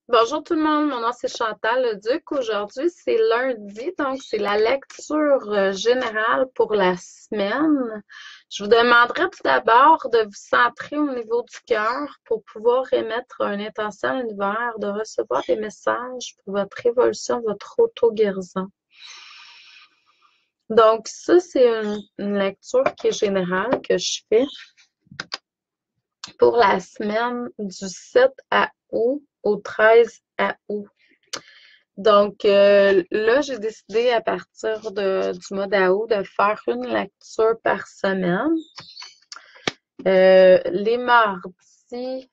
Bonjour tout le monde, mon nom c'est Chantal Leduc. Aujourd'hui, c'est lundi, donc c'est la lecture générale pour la semaine. Je vous demanderai tout d'abord de vous centrer au niveau du cœur pour pouvoir émettre une intention à l'univers, de recevoir des messages pour votre évolution, votre auto-guérison. Donc ça, c'est une lecture qui est générale que je fais pour la semaine du 7 août au 13 août. Donc là, j'ai décidé à partir du mois d'août de faire une lecture par semaine. Les mardis,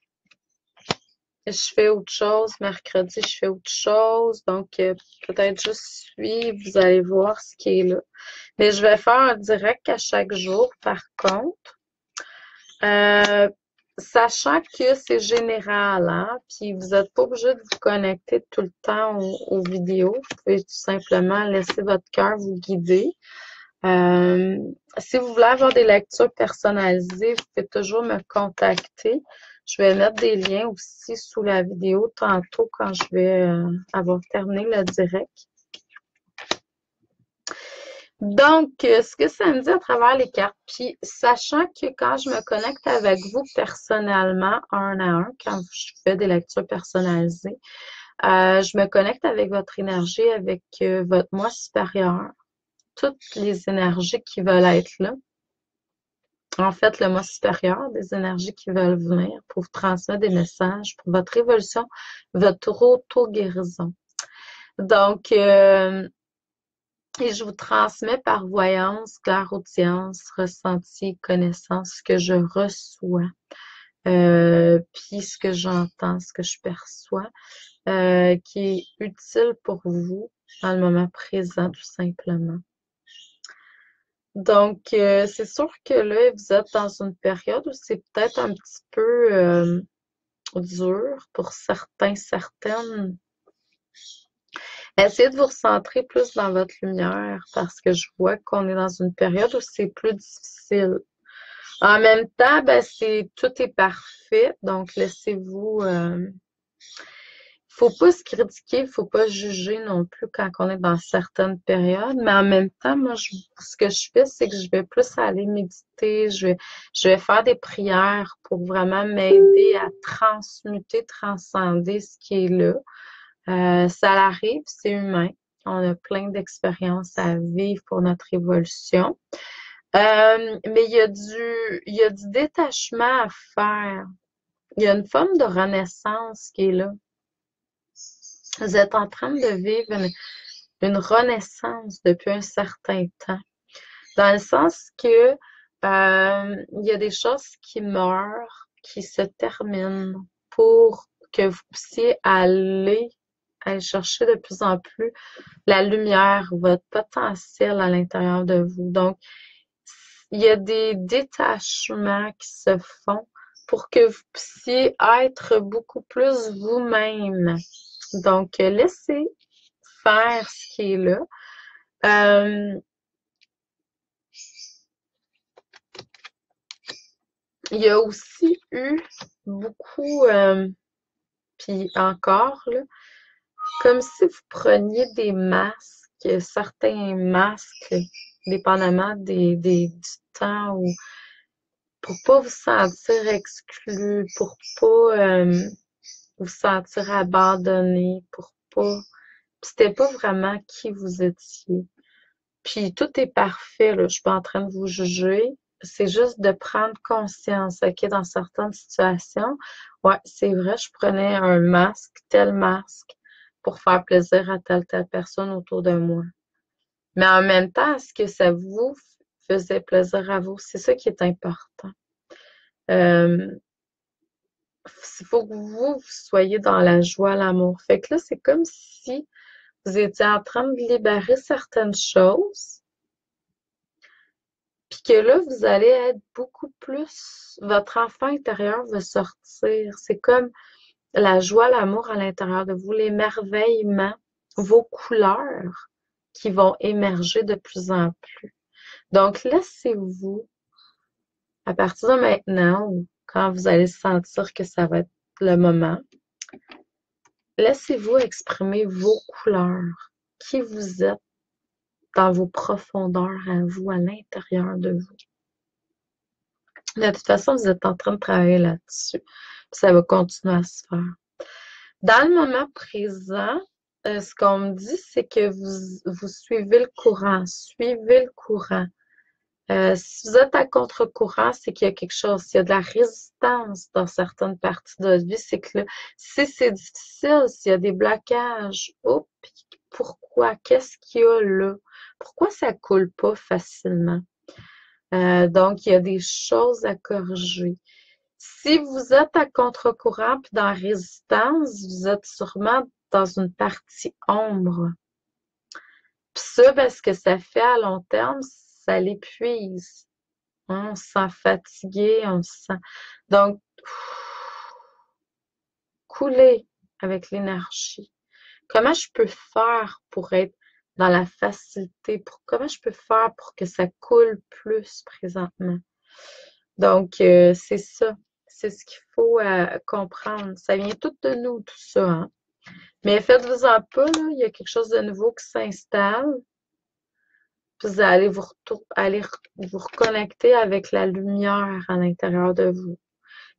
je fais autre chose. Mercredi, je fais autre chose. Donc peut-être juste suivre, vous allez voir ce qui est là. Mais je vais faire un direct à chaque jour, par contre. Sachant que c'est général, hein, puis vous n'êtes pas obligé de vous connecter tout le temps aux vidéos. Vous pouvez tout simplement laisser votre cœur vous guider. Euh, Si vous voulez avoir des lectures personnalisées, vous pouvez toujours me contacter. Je vais mettre des liens aussi sous la vidéo tantôt quand je vais avoir terminé le direct. Donc, ce que ça me dit à travers les cartes, puis sachant que quand je me connecte avec vous personnellement, un à un, quand je fais des lectures personnalisées, je me connecte avec votre énergie, avec votre moi supérieur, toutes les énergies qui veulent être là. En fait, le moi supérieur, des énergies qui veulent venir pour vous transmettre des messages pour votre évolution, votre auto-guérison. Donc, et je vous transmets par voyance, clairaudience, ressenti, connaissance, ce que je reçois, puis ce que j'entends, ce que je perçois, qui est utile pour vous dans le moment présent, tout simplement. Donc, c'est sûr que là, vous êtes dans une période où c'est peut-être un petit peu dur pour certains, certaines. Essayez de vous recentrer plus dans votre lumière parce que je vois qu'on est dans une période où c'est plus difficile. En même temps, ben, tout est parfait, donc laissez-vous. Faut pas se critiquer, faut pas juger non plus quand on est dans certaines périodes, mais en même temps, moi, ce que je fais, c'est que je vais plus aller méditer, je vais faire des prières pour vraiment m'aider à transmuter, transcender ce qui est là. Ça arrive, c'est humain. On a plein d'expériences à vivre pour notre évolution. Mais il y a du détachement à faire. Il y a une forme de renaissance qui est là. Vous êtes en train de vivre une renaissance depuis un certain temps. Dans le sens que il y a des choses qui meurent, qui se terminent pour que vous puissiez aller chercher de plus en plus la lumière, votre potentiel à l'intérieur de vous. Donc, il y a des détachements qui se font pour que vous puissiez être beaucoup plus vous-même. Donc, laissez faire ce qui est là. Il y a aussi eu beaucoup, puis encore, là, comme si vous preniez des masques, certains masques, dépendamment du temps, ou pour pas vous sentir exclu, pour pas vous sentir abandonné, pour pas. C'était pas vraiment qui vous étiez. Puis tout est parfait, là. Je suis pas en train de vous juger. C'est juste de prendre conscience, OK, dans certaines situations. Ouais, c'est vrai, je prenais un masque, tel masque, pour faire plaisir à telle personne autour de moi. Mais en même temps, est-ce que ça vous faisait plaisir à vous? C'est ça qui est important. Il faut que vous soyez dans la joie, l'amour. Fait que là, c'est comme si vous étiez en train de libérer certaines choses, puis que là, vous allez être beaucoup plus, votre enfant intérieur va sortir. C'est comme la joie, l'amour à l'intérieur de vous, l'émerveillement, vos couleurs qui vont émerger de plus en plus. Donc, laissez-vous, à partir de maintenant, ou quand vous allez sentir que ça va être le moment, laissez-vous exprimer vos couleurs, qui vous êtes dans vos profondeurs à vous, à l'intérieur de vous. De toute façon, vous êtes en train de travailler là-dessus. Ça va continuer à se faire. Dans le moment présent, ce qu'on me dit, c'est que vous suivez le courant. Suivez le courant. Si vous êtes à contre-courant, c'est qu'il y a quelque chose. S'il y a de la résistance dans certaines parties de votre vie, c'est que là, si c'est difficile, s'il y a des blocages, oh, pourquoi? Qu'est-ce qu'il y a là? Pourquoi ça coule pas facilement? Donc, il y a des choses à corriger. Si vous êtes à contre-courant puis dans la résistance, vous êtes sûrement dans une partie ombre. Puis ça, ben, ce que ça fait à long terme, ça l'épuise. Hein, on se sent fatigué, on se sent. Donc, couler avec l'énergie. Comment je peux faire pour être dans la facilité? Comment je peux faire pour que ça coule plus présentement? Donc, c'est ça. C'est ce qu'il faut comprendre. Ça vient tout de nous, tout ça. Hein? Mais faites-vous-en pas, là, il y a quelque chose de nouveau qui s'installe. Puis vous allez vous reconnecter avec la lumière à l'intérieur de vous.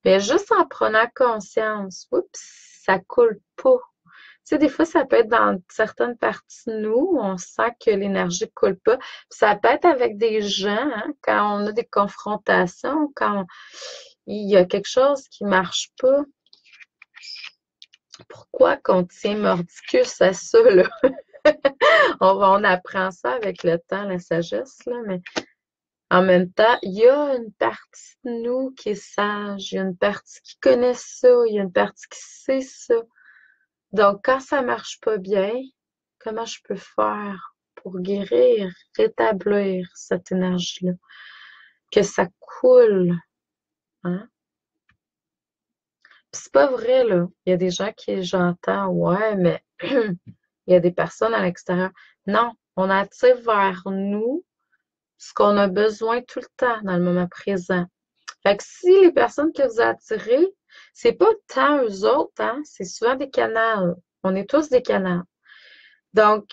Mais juste en prenant conscience, oups, ça coule pas. Tu sais, des fois, ça peut être dans certaines parties de nous, où on sent que l'énergie coule pas. Puis ça peut être avec des gens, hein, quand on a des confrontations, il y a quelque chose qui marche pas. Pourquoi qu'on tient mordicus à ça, là? On apprend ça avec le temps, la sagesse, là, mais en même temps, il y a une partie de nous qui est sage, il y a une partie qui connaît ça, il y a une partie qui sait ça. Donc, quand ça marche pas bien, comment je peux faire pour guérir, rétablir cette énergie-là? Que ça coule, hein? Puis c'est pas vrai, là. Il y a des gens qui, j'entends, ouais, mais il y a des personnes à l'extérieur. Non, on attire vers nous ce qu'on a besoin tout le temps dans le moment présent. Fait que si les personnes que vous attirez, c'est pas tant eux autres, hein, c'est souvent des canaux. On est tous des canaux. Donc,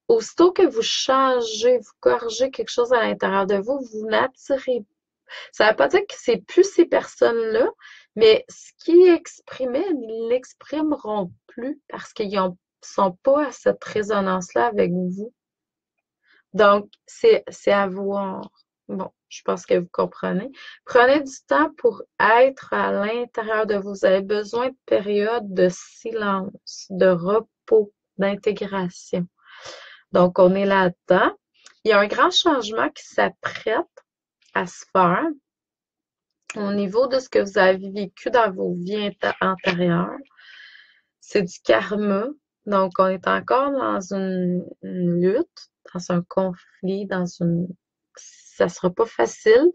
aussitôt que vous changez, vous corrigez quelque chose à l'intérieur de vous, vous n'attirez. Ça ne veut pas dire que c'est plus ces personnes-là, mais ce qui est exprimé, ils ne l'exprimeront plus parce qu'ils ne sont pas à cette résonance-là avec vous. Donc, c'est à voir. Bon, je pense que vous comprenez. Prenez du temps pour être à l'intérieur de vous. Vous avez besoin de périodes de silence, de repos, d'intégration. Donc, on est là-dedans. Il y a un grand changement qui s'apprête à se faire au niveau de ce que vous avez vécu dans vos vies antérieures. C'est du karma. Donc, on est encore dans une lutte, dans un conflit, ça sera pas facile.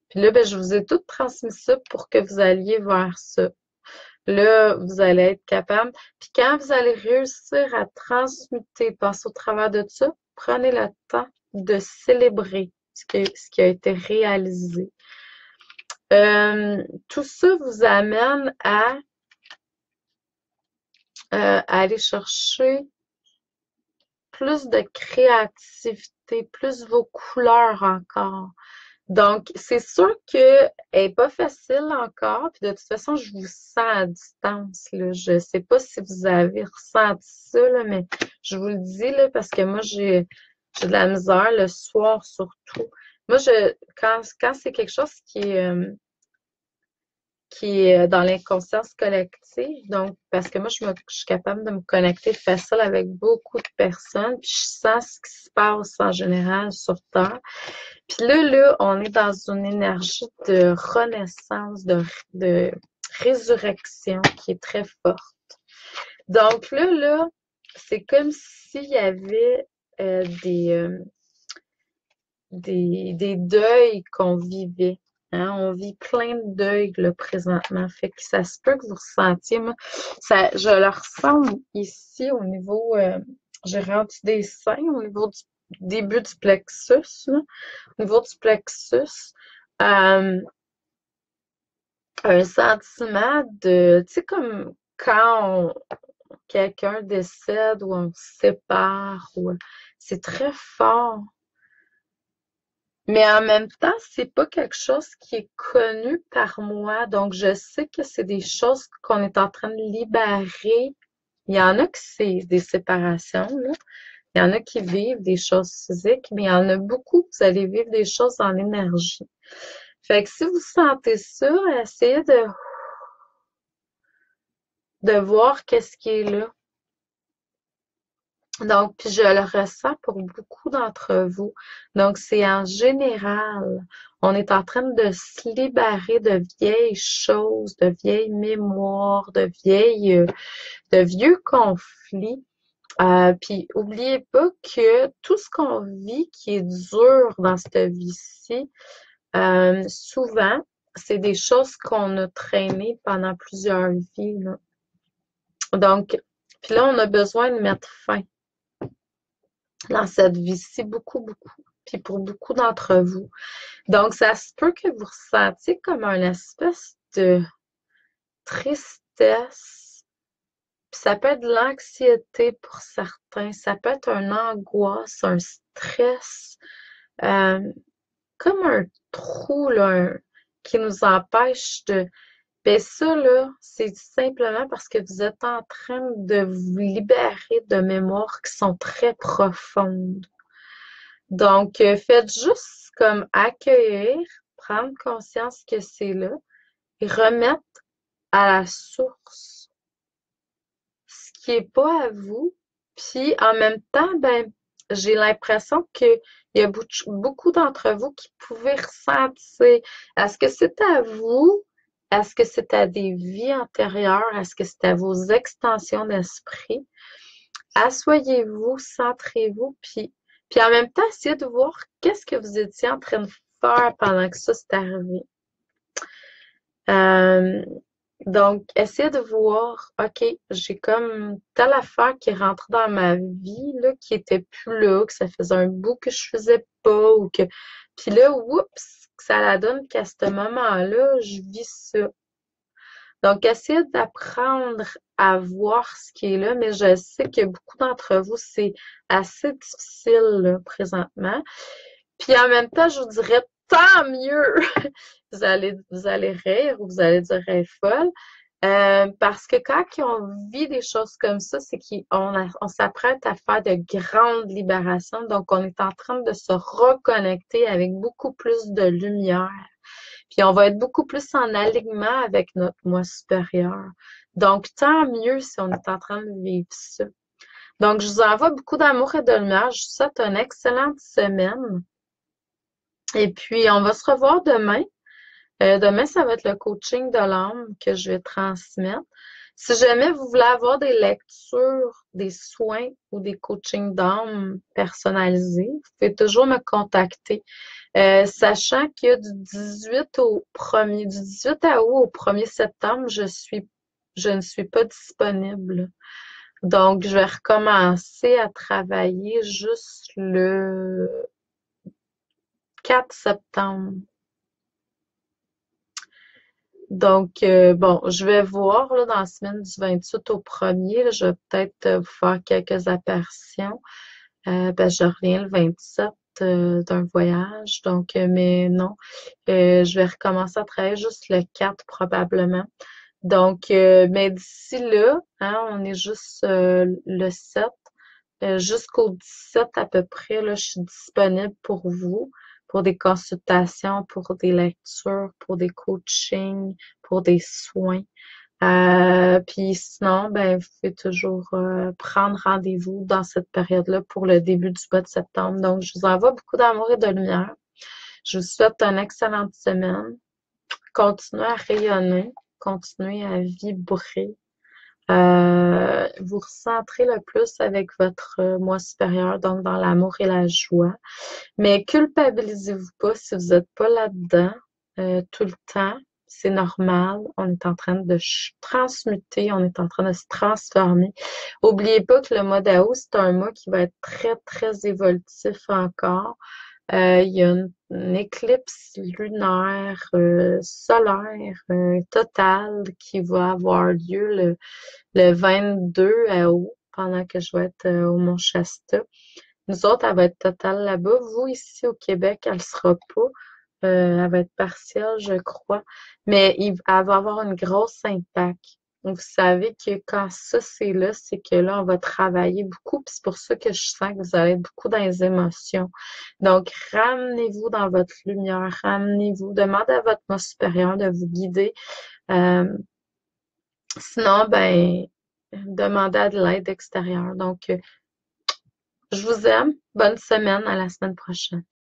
Puis là, ben, je vous ai tout transmis ça pour que vous alliez vers ça. Là, vous allez être capable. Puis quand vous allez réussir à transmuter, passer au travers de ça, prenez le temps de célébrer ce qui a été réalisé. Tout ça vous amène à aller chercher plus de créativité, plus vos couleurs encore. Donc, c'est sûr qu'elle n'est pas facile encore. Puis de toute façon, je vous sens à distance, là. Je ne sais pas si vous avez ressenti ça, là, mais je vous le dis là, parce que moi, j'ai de la misère le soir surtout. Moi, quand c'est quelque chose qui est dans l'inconscience collective. Donc, parce que moi, je suis capable de me connecter facile avec beaucoup de personnes, puis je sens ce qui se passe en général sur Terre. Puis là, on est dans une énergie de renaissance, de résurrection qui est très forte. Donc là, c'est comme s'il y avait des deuils qu'on vivait. Hein? On vit plein de deuils là, présentement. Fait que ça se peut que vous ressentiez. Moi, je le ressens ici au niveau, j'ai rendu des seins, au niveau du début du plexus, là, au niveau du plexus. Un sentiment de, tu sais, comme quand quelqu'un décède ou on se sépare ou c'est très fort. Mais en même temps, c'est pas quelque chose qui est connu par moi. Donc, je sais que c'est des choses qu'on est en train de libérer. Il y en a qui c'est des séparations, là. Il y en a qui vivent des choses physiques, mais il y en a beaucoup, vous allez vivre des choses en énergie. Fait que si vous sentez ça, essayez de voir qu'est-ce qui est là. Donc, puis je le ressens pour beaucoup d'entre vous. Donc, c'est en général, on est en train de se libérer de vieilles choses, de vieilles mémoires, de vieux conflits. Puis, oubliez pas que tout ce qu'on vit qui est dur dans cette vie-ci, souvent, c'est des choses qu'on a traînées pendant plusieurs vies, là. Donc, puis là, on a besoin de mettre fin dans cette vie-ci, beaucoup, beaucoup. Puis pour beaucoup d'entre vous. Donc, ça se peut que vous ressentiez comme une espèce de tristesse. Puis ça peut être de l'anxiété pour certains. Ça peut être une angoisse, un stress, euh, comme un trou là, qui nous empêche de... Ben ça, là, c'est simplement parce que vous êtes en train de vous libérer de mémoires qui sont très profondes. Donc, faites juste comme accueillir, prendre conscience que c'est là et remettre à la source ce qui est pas à vous. Puis, en même temps, ben, j'ai l'impression qu'il y a beaucoup d'entre vous qui pouvaient ressentir. Est-ce que c'est à vous? Est-ce que c'est à des vies antérieures? Est-ce que c'est à vos extensions d'esprit? Asseyez-vous, centrez-vous, puis en même temps, essayez de voir qu'est-ce que vous étiez en train de faire pendant que ça s'est arrivé. Euh, donc, essayez de voir, OK, j'ai comme telle affaire qui rentre dans ma vie, là, qui était plus là, que ça faisait un bout que je faisais pas, ou que... Puis là, oups, ça la donne qu'à ce moment-là, je vis ça. Donc, essayez d'apprendre à voir ce qui est là, mais je sais que beaucoup d'entre vous, c'est assez difficile là, présentement. Puis en même temps, je vous dirais tant mieux. Vous allez rire ou vous allez dire elle est folle. Parce que quand on vit des choses comme ça, c'est qu'on s'apprête à faire de grandes libérations. Donc, on est en train de se reconnecter avec beaucoup plus de lumière. Puis on va être beaucoup plus en alignement avec notre moi supérieur. Donc, tant mieux si on est en train de vivre ça. Donc, je vous envoie beaucoup d'amour et de lumière. Je vous souhaite une excellente semaine. Et puis, on va se revoir demain. Demain, ça va être le coaching de l'âme que je vais transmettre. Si jamais vous voulez avoir des lectures, des soins ou des coachings d'âme personnalisés, vous pouvez toujours me contacter. Sachant que du 18 août au 1er septembre, je ne suis pas disponible. Donc, je vais recommencer à travailler juste le 4 septembre. Donc, bon, je vais voir là, dans la semaine du 28 au 1er, là, je vais peut-être vous faire quelques apparitions. Ben, je reviens le 27 d'un voyage. Donc, mais non, je vais recommencer à travailler juste le 4 probablement. Donc, mais d'ici là, hein, on est juste le 7. Jusqu'au 17 à peu près, là, je suis disponible pour vous, pour des consultations, pour des lectures, pour des coachings, pour des soins. Puis sinon, ben, vous pouvez toujours prendre rendez-vous dans cette période-là pour le début du mois de septembre. Donc, je vous envoie beaucoup d'amour et de lumière. Je vous souhaite une excellente semaine. Continuez à rayonner, continuez à vibrer. Vous recentrez le plus avec votre moi supérieur, donc dans l'amour et la joie. Mais culpabilisez-vous pas si vous n'êtes pas là-dedans tout le temps. C'est normal. On est en train de transmuter, on est en train de se transformer. N'oubliez pas que le mois d'août, c'est un mois qui va être très, très évolutif encore. Il y a une éclipse lunaire, solaire, totale qui va avoir lieu le 22 août pendant que je vais être au Mont Shasta. Nous autres, elle va être totale là-bas. Vous, ici au Québec, elle sera pas. Elle va être partielle, je crois. Mais elle va avoir une grosse impact. Donc, vous savez que quand ça, c'est là, c'est que là, on va travailler beaucoup. Puis c'est pour ça que je sens que vous allez être beaucoup dans les émotions. Donc, ramenez-vous dans votre lumière, ramenez-vous. Demandez à votre moi supérieur de vous guider. Euh, Sinon, ben, demandez de l'aide extérieure. Donc, je vous aime. Bonne semaine. À la semaine prochaine.